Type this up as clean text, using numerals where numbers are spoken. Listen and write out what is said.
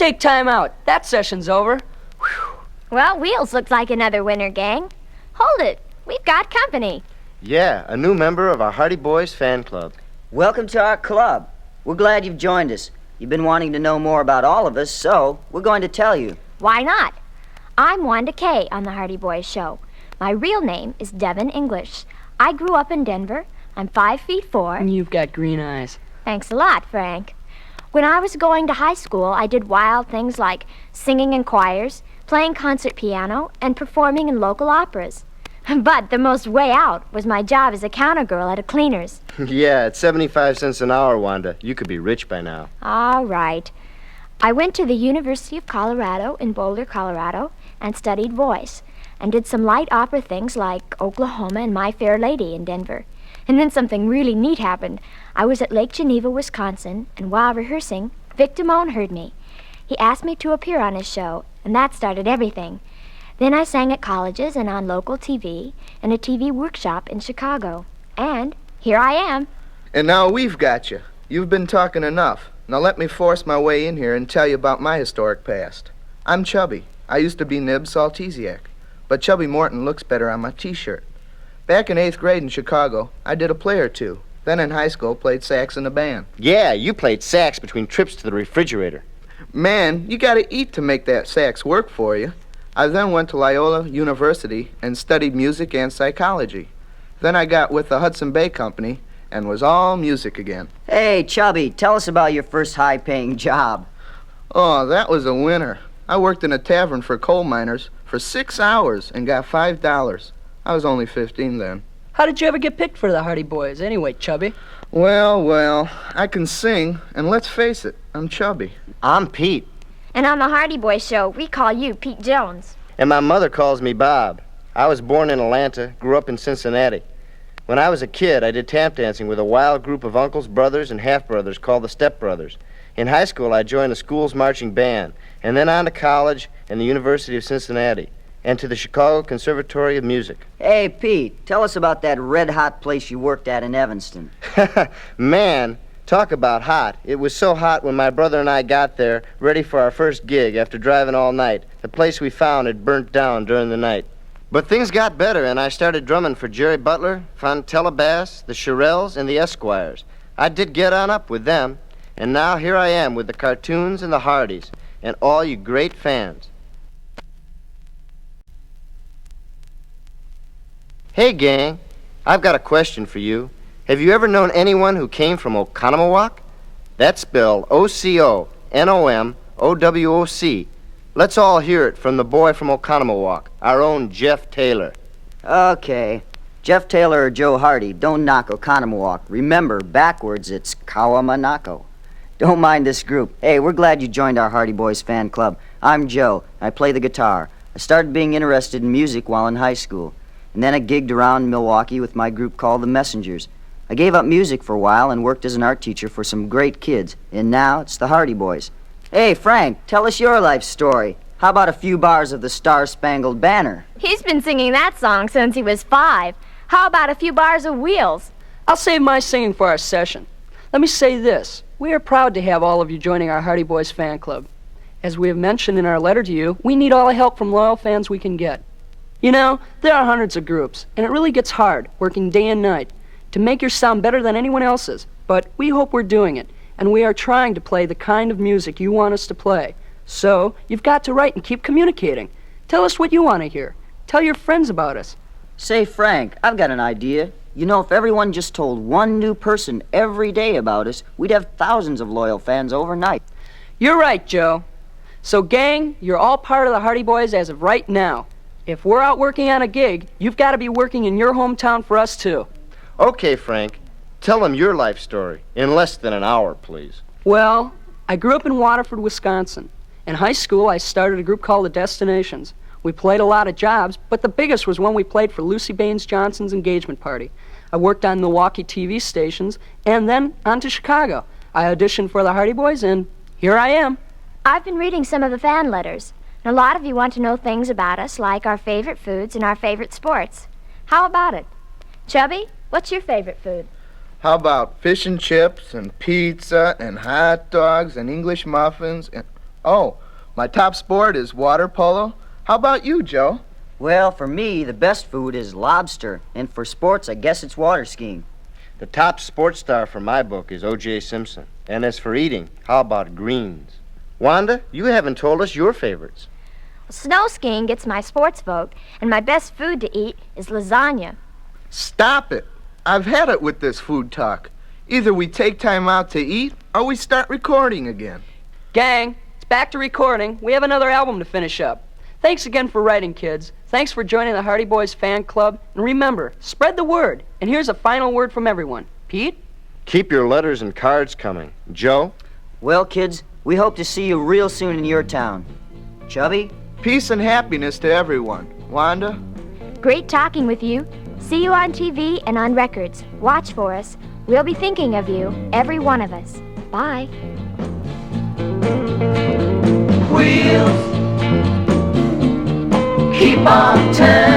take time out. That session's over. Whew. Well, Wheels looks like another winner, gang. Hold it. We've got company. Yeah, a new member of our Hardy Boys fan club. Welcome to our club. We're glad you've joined us. You've been wanting to know more about all of us, so we're going to tell you. Why not? I'm Wanda Kay on the Hardy Boys show. My real name is Devon English. I grew up in Denver. I'm 5'4". And you've got green eyes. Thanks a lot, Frank. When I was going to high school, I did wild things like singing in choirs, playing concert piano, and performing in local operas. But the most way out was my job as a counter girl at a cleaner's. Yeah, at 75 cents an hour, Wanda. You could be rich by now. All right. I went to the University of Colorado in Boulder, Colorado, and studied voice, and did some light opera things like Oklahoma and My Fair Lady in Denver. And then something really neat happened. I was at Lake Geneva, Wisconsin, and while rehearsing, Vic Damone heard me. He asked me to appear on his show, and that started everything. Then I sang at colleges and on local TV, and a TV workshop in Chicago. And here I am. And now we've got you. You've been talking enough. Now let me force my way in here and tell you about my historic past. I'm Chubby. I used to be Nibs Soltysiak, but Chubby Morton looks better on my T-shirt. Back in 8th grade in Chicago, I did a play or two. Then in high school, played sax in a band. Yeah, you played sax between trips to the refrigerator. Man, you gotta eat to make that sax work for you. I then went to Loyola University and studied music and psychology. Then I got with the Hudson Bay Company and was all music again. Hey, Chubby, tell us about your first high-paying job. Oh, that was a winner. I worked in a tavern for coal miners for 6 hours and got $5. I was only 15 then. How did you ever get picked for the Hardy Boys anyway, Chubby? Well, I can sing, and let's face it, I'm Chubby. I'm Pete. And on the Hardy Boys show, we call you Pete Jones. And my mother calls me Bob. I was born in Atlanta, grew up in Cincinnati. When I was a kid, I did tap dancing with a wild group of uncles, brothers, and half-brothers called the Step Brothers. In high school, I joined the school's marching band, and then on to college and the University of Cincinnati, and to the Chicago Conservatory of Music. Hey, Pete, tell us about that red-hot place you worked at in Evanston. Man, talk about hot. It was so hot when my brother and I got there, ready for our first gig after driving all night. The place we found had burnt down during the night. But things got better, and I started drumming for Jerry Butler, Fontella Bass, the Shirelles, and the Esquires. I did get on up with them, and now here I am with the Cartoons and the Hardys, and all you great fans. Hey, gang, I've got a question for you. Have you ever known anyone who came from Oconomowoc? That's spelled O-C-O-N-O-M-O-W-O-C. Let's all hear it from the boy from Oconomowoc, our own Jeff Taylor. Okay. Jeff Taylor or Joe Hardy, don't knock Oconomowoc. Remember, backwards it's Kawamanako. Don't mind this group. Hey, we're glad you joined our Hardy Boys fan club. I'm Joe. I play the guitar. I started being interested in music while in high school. And then I gigged around Milwaukee with my group called the Messengers. I gave up music for a while and worked as an art teacher for some great kids. And now it's the Hardy Boys. Hey, Frank, tell us your life story. How about a few bars of the Star-Spangled Banner? He's been singing that song since he was 5. How about a few bars of Wheels? I'll save my singing for our session. Let me say this. We are proud to have all of you joining our Hardy Boys fan club. As we have mentioned in our letter to you, we need all the help from loyal fans we can get. You know, there are hundreds of groups, and it really gets hard, working day and night, to make your sound better than anyone else's. But we hope we're doing it, and we are trying to play the kind of music you want us to play. So, you've got to write and keep communicating. Tell us what you want to hear. Tell your friends about us. Say, Frank, I've got an idea. You know, if everyone just told one new person every day about us, we'd have thousands of loyal fans overnight. You're right, Joe. So, gang, you're all part of the Hardy Boys as of right now. If we're out working on a gig, you've got to be working in your hometown for us, too. Okay, Frank. Tell them your life story in less than an hour, please. Well, I grew up in Waterford, Wisconsin. In high school, I started a group called the Destinations. We played a lot of jobs, but the biggest was when we played for Lucy Baines Johnson's engagement party. I worked on Milwaukee TV stations, and then on to Chicago. I auditioned for the Hardy Boys, and here I am. I've been reading some of the fan letters, and a lot of you want to know things about us, like our favorite foods and our favorite sports. How about it? Chubby, what's your favorite food? How about fish and chips and pizza and hot dogs and English muffins and... Oh, my top sport is water polo. How about you, Joe? Well, for me, the best food is lobster, and for sports, I guess it's water skiing. The top sports star for my book is O.J. Simpson. And as for eating, how about greens? Wanda, you haven't told us your favorites. Snow skiing gets my sports vote, and my best food to eat is lasagna. Stop it. I've had it with this food talk. Either we take time out to eat, or we start recording again. Gang, it's back to recording. We have another album to finish up. Thanks again for writing, kids. Thanks for joining the Hardy Boys fan club. And remember, spread the word. And here's a final word from everyone. Pete? Keep your letters and cards coming. Joe? Well, kids, we hope to see you real soon in your town. Chubby? Peace and happiness to everyone. Wanda? Great talking with you. See you on TV and on records. Watch for us. We'll be thinking of you, every one of us. Bye. Wheels keep on turning.